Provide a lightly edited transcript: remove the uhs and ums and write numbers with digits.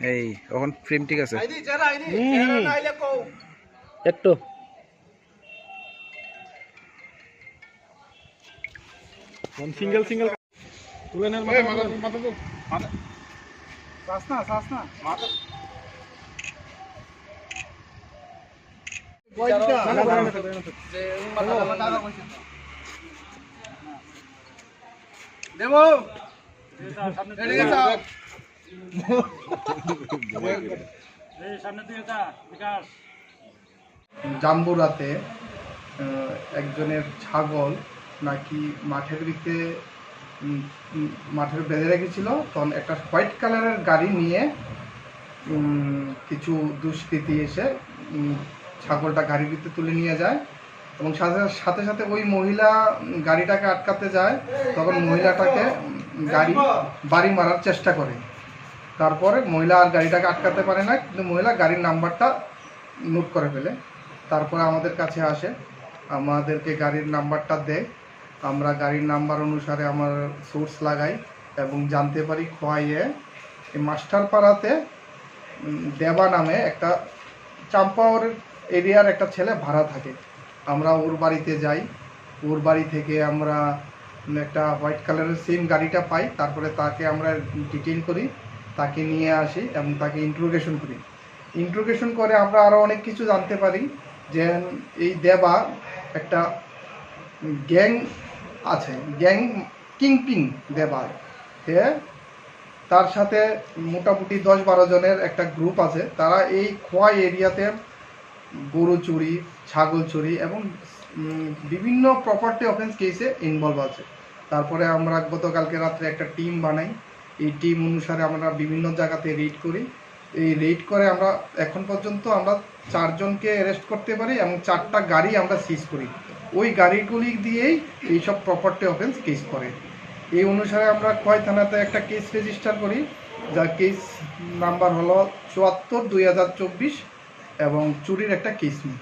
এই এখন ফ্রেম ঠিক আছে একটু সিঙ্গেল সিঙ্গেল তুলে নেন জাম্বুরাতে একজনের ছাগল নাকি মাঠের দিকে মাঠের বেঁধে রেখেছিল, তখন একটা হোয়াইট কালারের গাড়ি নিয়ে কিছু দুষ্কৃতী এসে ছাগলটা গাড়ির ভিতরে তুলে নিয়ে যায় এবং সাথে সাথে ওই মহিলা গাড়িটাকে আটকাতে যায়। তখন মহিলাটাকে বাড়ি মারার চেষ্টা করে। তারপরে মহিলা আর গাড়িটাকে আটকাতে পারে না, কিন্তু মহিলা গাড়ির নাম্বারটা নোট করে ফেলে। তারপরে আমাদের কাছে আসে, আমাদেরকে গাড়ির নাম্বারটা দেয়। আমরা গাড়ির নাম্বার অনুসারে আমার সোর্স লাগাই এবং জানতে পারি খোয়াইয়ে এই মাস্টারপাড়াতে দেবা নামে একটা চাম্পাওয়ার এরিয়ার একটা ছেলে ভাড়া থাকে। আমরা ওর বাড়িতে যাই, ওর বাড়ি থেকে আমরা একটা হোয়াইট কালারের সেম গাড়িটা পাই। তারপরে তাকে আমরা ডিটেইল করি, তাকে নিয়ে আসি এবং তাকে ইন্ট্রোগেশন করি। ইন্ট্রোগেশন করে আমরা আরও অনেক কিছু জানতে পারি, যে এই দেবা একটা গ্যাং আছে, গ্যাং কিংপিং দেবা। তার সাথে মোটামুটি 10-12 জনের একটা গ্রুপ আছে। তারা এই খোয়াই এরিয়াতে গরু চুরি, ছাগল চুরি এবং বিভিন্ন প্রপার্টি অফেন্স কেসে ইনভলভ আছে। তারপরে আমরা গতকালকে রাত্রে একটা টিম বানাই। এই টিম অনুসারে আমরা বিভিন্ন জায়গাতে রেড করি। এই রেড করে আমরা এখন পর্যন্ত আমরা 4 জনকে অ্যারেস্ট করতে পারি এবং 4টা গাড়ি আমরা সিজ করি। ওই গাড়িগুলি দিয়েই এইসব প্রপার্টি অফেন্স কেস করে। এই অনুসারে আমরা খোয়াই থানাতে একটা কেস রেজিস্টার করি, যার কেস নাম্বার হলো 74/2024 এবং চুরির একটা কেস নিই।